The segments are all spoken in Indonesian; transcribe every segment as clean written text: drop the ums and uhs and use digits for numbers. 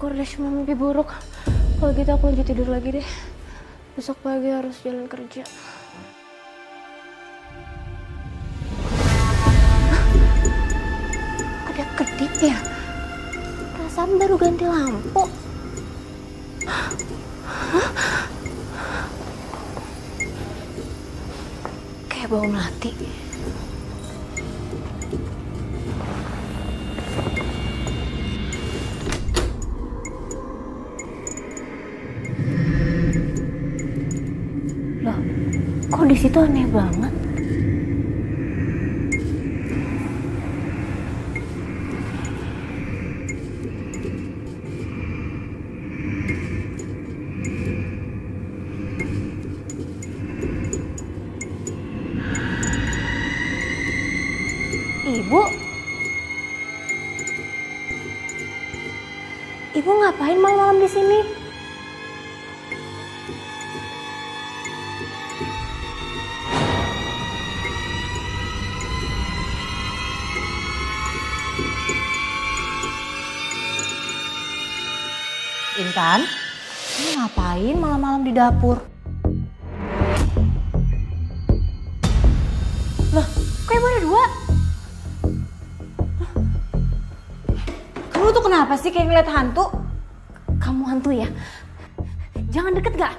syukur deh cuma mimpi buruk. Kalau gitu aku lanjut tidur lagi deh. Besok pagi harus jalan kerja. Kedip-kedip ya? Perasaan baru ganti lampu. Kayak bau melati. Loh, kok di situ aneh banget? Ibu? Ibu ngapain malam-malam di sini? Intan, ini ngapain malam-malam di dapur? Loh, kok ibu ada dua? Kamu tuh kenapa sih kayak ngeliat hantu? Kamu hantu ya? Jangan deket gak?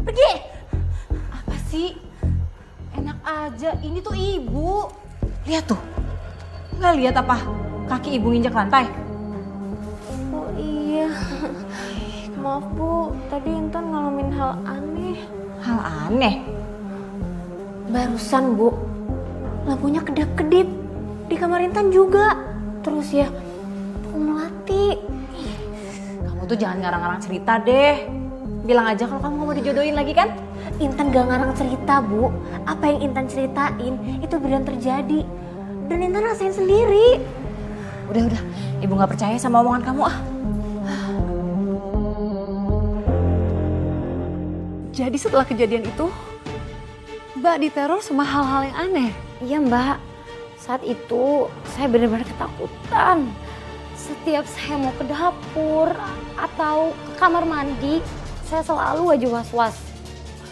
Pergi! Apa sih? Enak aja, ini tuh ibu. Lihat tuh, nggak lihat apa? Kaki ibu nginjak lantai. Oh iya. Maaf Bu, tadi Intan ngalamin hal aneh. Hal aneh? Barusan Bu, lampunya kedap-kedip. Di kamar Intan juga. Terus ya, bau melati. Kamu tuh jangan ngarang-ngarang cerita deh. Bilang aja kalau kamu mau dijodohin lagi kan? Intan gak ngarang cerita Bu. Apa yang Intan ceritain itu beneran terjadi. Dan Intan rasain sendiri. Udah, ibu nggak percaya sama omongan kamu ah. Jadi setelah kejadian itu, Mbak diteror sama hal-hal yang aneh. Iya Mbak, saat itu saya benar-benar ketakutan. Setiap saya mau ke dapur atau ke kamar mandi, saya selalu aja was-was.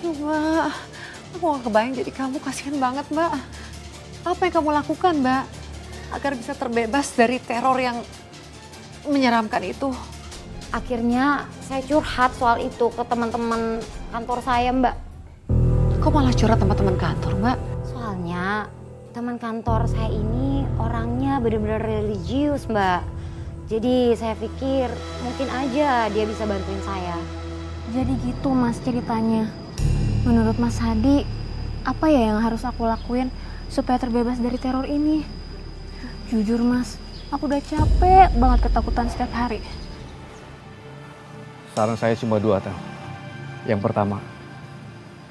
Aduh Mbak, aku gak kebayang jadi kamu, kasihan banget Mbak. Apa yang kamu lakukan Mbak, agar bisa terbebas dari teror yang menyeramkan itu? Akhirnya saya curhat soal itu ke teman-teman kantor saya Mbak. Kok malah curhat sama teman kantor Mbak? Soalnya teman kantor saya ini orangnya benar-benar religius Mbak. Jadi saya pikir mungkin aja dia bisa bantuin saya. Jadi gitu Mas ceritanya. Menurut Mas Hadi, apa ya yang harus aku lakuin supaya terbebas dari teror ini? Jujur Mas, aku udah capek banget ketakutan setiap hari. Saran saya cuma dua, Tang. Yang pertama,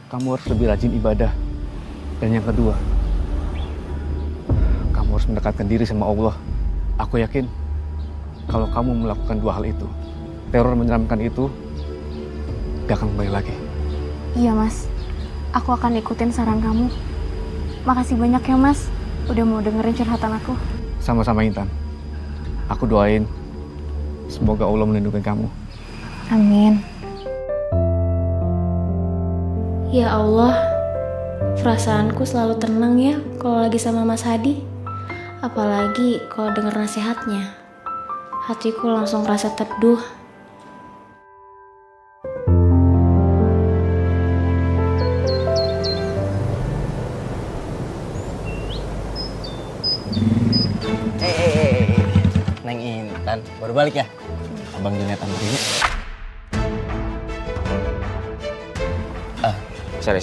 kamu harus lebih rajin ibadah. Dan yang kedua, kamu harus mendekatkan diri sama Allah. Aku yakin, kalau kamu melakukan dua hal itu, teror menyeramkan itu gak akan kembali lagi. Iya Mas, aku akan ikutin saran kamu. Makasih banyak ya Mas, udah mau dengerin curhatan aku. Sama-sama Intan. Aku doain, semoga Allah melindungi kamu. Amin. Ya Allah, perasaanku selalu tenang ya kalau lagi sama Mas Hadi. Apalagi kalau denger nasihatnya. Hatiku langsung rasa teduh. Neng Intan, baru balik ya? Abang Junet anterin. Sorry.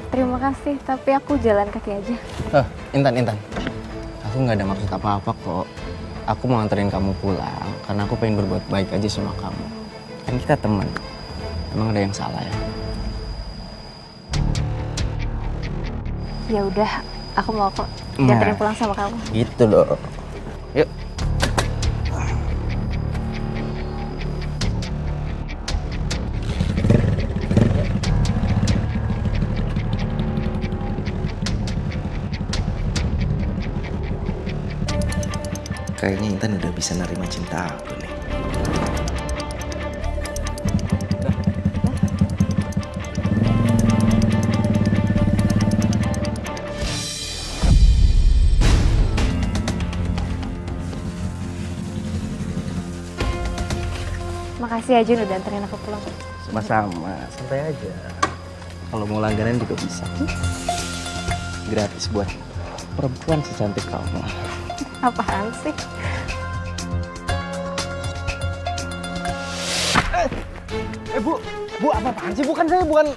Terima kasih, tapi aku jalan kaki aja. Intan. Aku nggak ada maksud apa-apa kok. Aku mau anterin kamu pulang karena aku pengen berbuat baik aja sama kamu. Kan kita teman. Emang ada yang salah ya? Ya udah, aku mau kok dianterin pulang sama kamu. Gitu dong. Yuk. Kayaknya Intan udah bisa nerima cinta aku nih. Makasih ya Jun udah anterin aku pulang. Sama-sama, santai aja. Kalau mau langganan juga bisa. Gratis buat perempuan secantik kamu. Apaan sih? Bu, apa-apaan sih? Bukan saya, bukan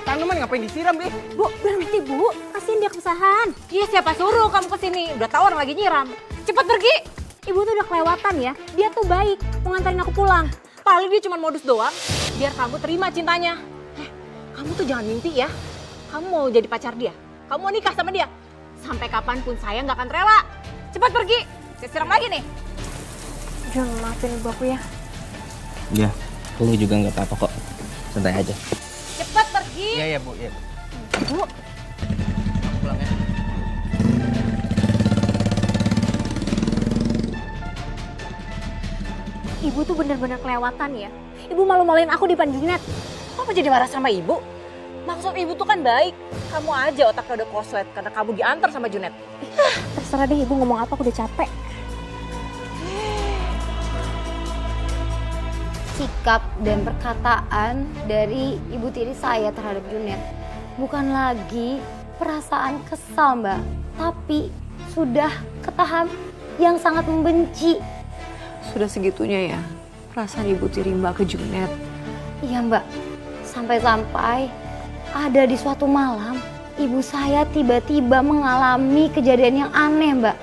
tanaman, ngapain disiram, Bi? Bu, berhenti Bu. Kasihin dia kesusahan. Iya, siapa suruh kamu kesini? Udah tahu orang lagi nyiram. Cepet pergi. Ibu tuh udah kelewatan ya. Dia tuh baik, mau nganterin aku pulang. Paling dia cuma modus doang, biar kamu terima cintanya. Kamu tuh jangan mimpi ya. Kamu mau jadi pacar dia. Kamu mau nikah sama dia. Sampai kapanpun saya nggak akan rela. Cepat pergi. Saya siram lagi nih. Jun, maafin ibu aku ya. Ya, lu juga nggak apa-apa kok. Santai aja. Cepat pergi. Iya, Bu. Iya. Bu. Pulang ya. Ibu tuh bener-bener kelewatan ya. Ibu malu-maluin aku di depan Junet. Kamu jadi marah sama ibu? Maksud ibu tuh kan baik. Kamu aja otaknya udah koslet karena kamu diantar sama Junet. Terserah deh ibu ngomong apa, aku udah capek. Sikap dan perkataan dari ibu tiri saya terhadap Junet bukan lagi perasaan kesal, Mbak, tapi sudah ke tahap yang sangat membenci. Sudah segitunya ya perasaan ibu tiri Mbak ke Junet. Iya, Mbak. Sampai-sampai ada di suatu malam ibu saya tiba-tiba mengalami kejadian yang aneh, Mbak.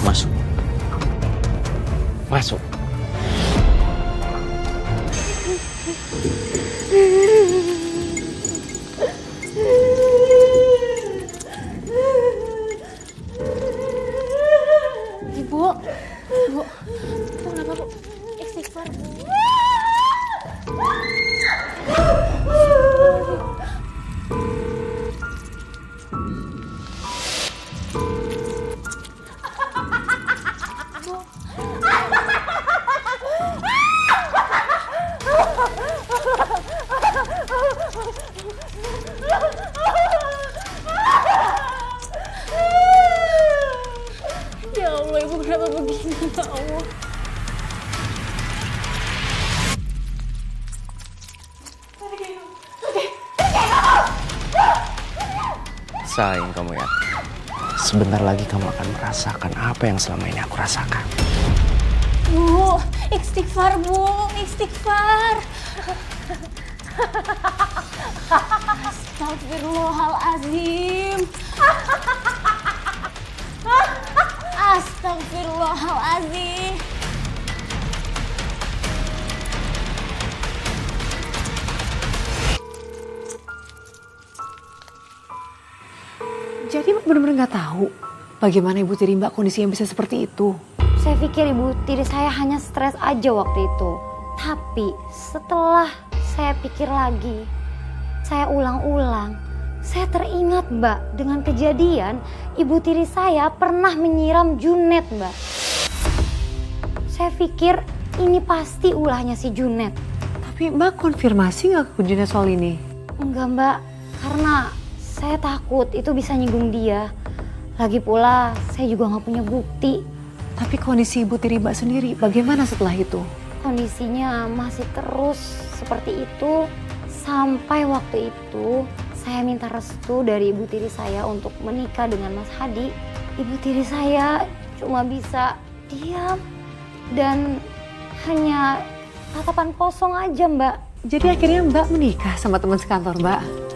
Masuk. Masuk. Bu, Bu kenapa Bu? Istighfar. Ya Allah, ibu kenapa begini ya Allah? Sayang kamu ya. Sebentar lagi kamu akan merasakan apa yang selama ini aku rasakan. Bu, istighfar Bu, istighfar. Astagfirullahaladzim. Astagfirullahaladzim. Jadi Mbak benar-benar nggak tahu bagaimana ibu tiri Mbak kondisinya bisa seperti itu. Saya pikir ibu tiri saya hanya stres aja waktu itu. Tapi setelah saya pikir lagi, saya ulang-ulang, saya teringat, Mbak, dengan kejadian ibu tiri saya pernah menyiram Junet, Mbak. Saya pikir ini pasti ulahnya si Junet. Tapi Mbak konfirmasi nggak ke Junet soal ini? Enggak, Mbak, karena saya takut itu bisa nyinggung dia. Lagi pula saya juga nggak punya bukti. Tapi kondisi ibu tiri Mbak sendiri bagaimana setelah itu? Kondisinya masih terus seperti itu sampai waktu itu saya minta restu dari ibu tiri saya untuk menikah dengan Mas Hadi. Ibu tiri saya cuma bisa diam dan hanya tatapan kosong aja, Mbak. Jadi akhirnya Mbak menikah sama teman sekantor Mbak.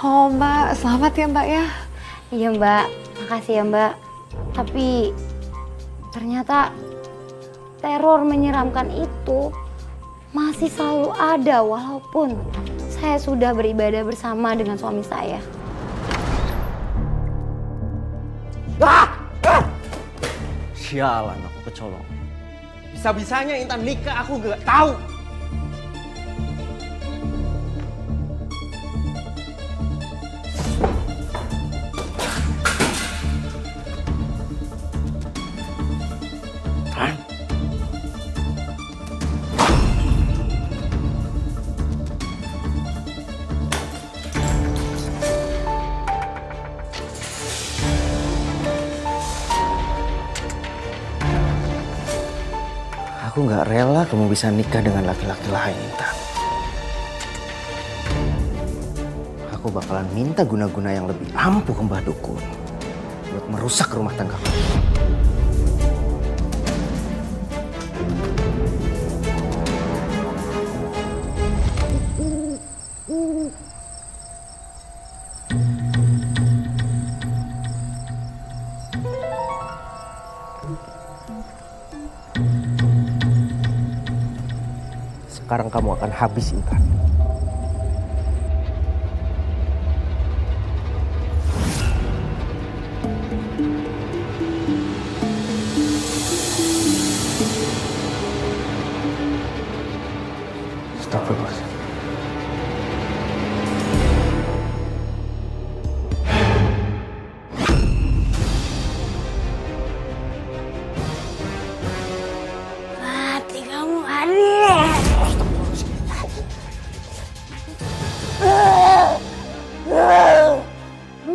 Oh Mbak, selamat ya Mbak ya. Iya, Mbak, makasih ya, Mbak. Tapi ternyata teror menyeramkan itu masih selalu ada walaupun saya sudah beribadah bersama dengan suami saya. Sialan aku kecolong. Bisa-bisanya Intan nikah aku gak tahu. Aku nggak rela kamu bisa nikah dengan laki-laki lain, Intan. Aku bakalan minta guna-guna yang lebih ampuh ke Mbah Dukun buat merusak rumah tangga kamu. Sekarang kamu akan habis, Intan. Astagfirullah. Mati kamu, Ari.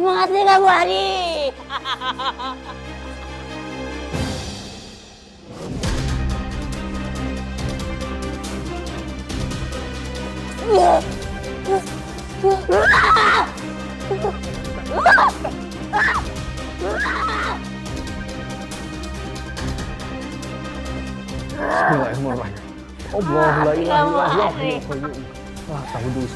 Mati kamu, Ari. Bismillahirrahmanirrahim. Allah la ilaha illallah. Wah, tahu dulu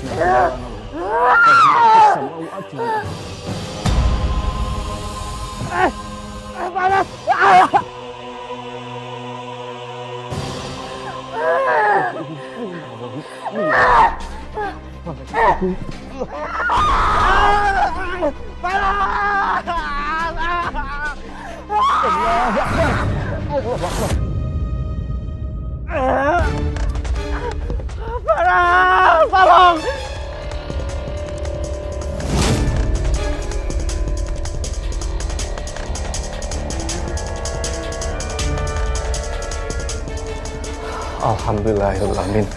Alhamdulillahirrahmanirrahim.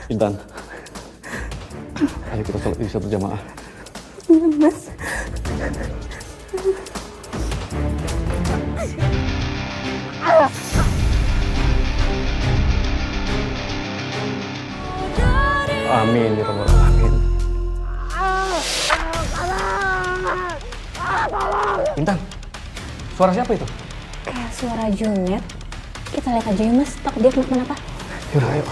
Intan, ayo kita sholat isya berjamaah. Mas. Amin ya rabbal alamin. Intan, suara siapa itu? Kayak suara Junet. Kita lihat aja ya, Mas. Takut dia kenapa-napa. Yaudah, ayo.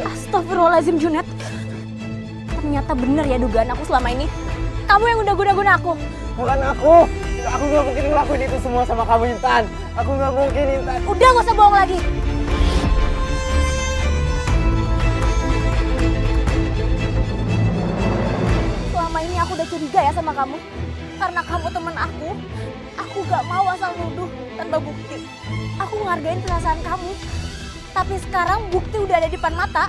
Astagfirullahaladzim, Junet. Ternyata bener ya dugaan aku selama ini. Kamu yang udah guna-guna aku. Bukan aku. Aku nggak mungkin ngelakuin itu semua sama kamu, Intan. Aku nggak mungkin, Intan. Udah, gak usah bohong lagi. Selama ini aku udah curiga ya sama kamu. Karena kamu temen aku gak mau asal nuduh tanpa bukti. Aku ngargain perasaan kamu. Tapi sekarang bukti udah ada di depan mata.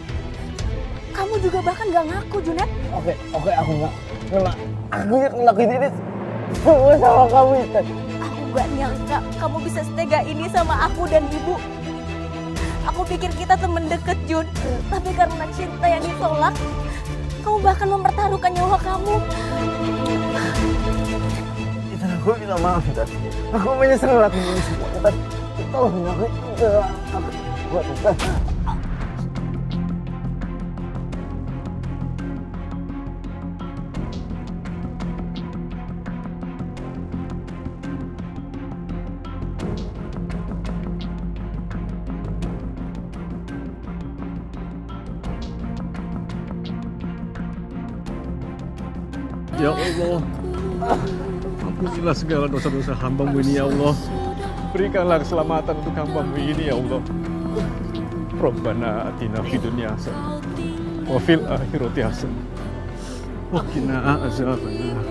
Kamu juga bahkan gak ngaku, Junet. Oke, aku nggak. Aku yang ngelakuin ini semua sama kamu, Intan. Aku gak nyangka kamu bisa setega ini sama aku dan ibu. Aku pikir kita temen deket, Jun. Tapi karena cinta yang ditolak, kamu bahkan mempertaruhkan nyawa kamu. Intan, aku minta maaf, Intan. Aku menyesal ngelakuin ini semua, Intan. Tolong aku, Intan. Ya Allah, ampunilah segala dosa-dosa hamba-Mu ini ya Allah. Berikanlah keselamatan untuk hamba-Mu ini ya Allah. Rabbana atina fid dunya hasanah wa fil akhirati hasanah wa qina azabannar.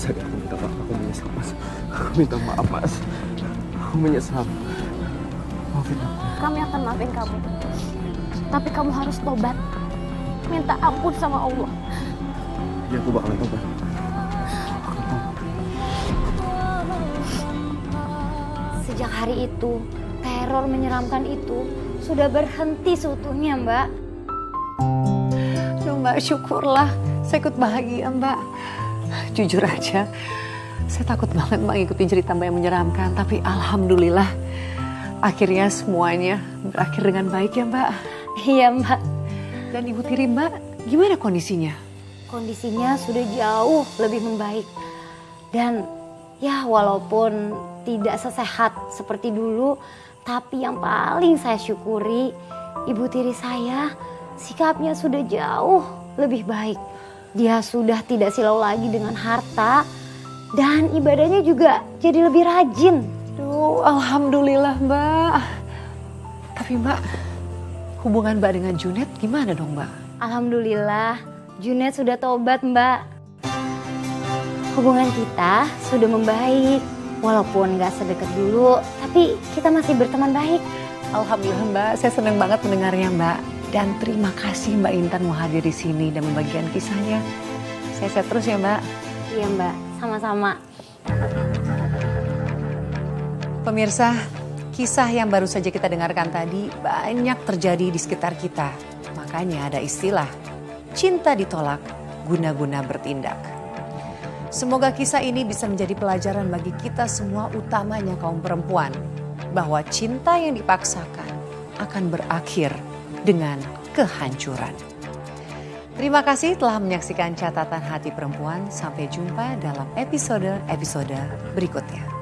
Sari, aku minta maaf, aku menyesal Mas. Aku minta maaf Mas. Aku menyesal. Maafin aku. Kami akan maafin kamu. Tapi kamu harus tobat. Minta ampun sama Allah. Ya aku bakalan tobat. Sejak hari itu, teror menyeramkan itu sudah berhenti seutuhnya, Mbak. Duh Mbak, syukurlah. Saya ikut bahagia Mbak. Jujur aja, saya takut banget Mbak ngikutin cerita Mbak yang menyeramkan. Tapi alhamdulillah, akhirnya semuanya berakhir dengan baik ya Mbak. Iya, Mbak. Dan Ibu Tiri Mbak, gimana kondisinya? Kondisinya sudah jauh lebih membaik. Dan ya walaupun tidak sesehat seperti dulu, tapi yang paling saya syukuri, Ibu Tiri saya sikapnya sudah jauh lebih baik. Dia sudah tidak silau lagi dengan harta dan ibadahnya juga jadi lebih rajin. Duh, alhamdulillah Mbak. Tapi Mbak, hubungan Mbak dengan Junet gimana dong Mbak? Alhamdulillah, Junet sudah tobat, Mbak. Hubungan kita sudah membaik. Walaupun gak sedekat dulu, tapi kita masih berteman baik. Alhamdulillah Mbak, saya senang banget mendengarnya Mbak. Dan terima kasih Mbak Intan mau hadir di sini dan membagikan kisahnya. Saya sehat terus ya Mbak. Iya, Mbak, sama-sama. Pemirsa, kisah yang baru saja kita dengarkan tadi banyak terjadi di sekitar kita. Makanya ada istilah, cinta ditolak, guna-guna bertindak. Semoga kisah ini bisa menjadi pelajaran bagi kita semua, utamanya kaum perempuan, bahwa cinta yang dipaksakan akan berakhir dengan kehancuran. Terima kasih telah menyaksikan Catatan Hati Perempuan. Sampai jumpa dalam episode berikutnya.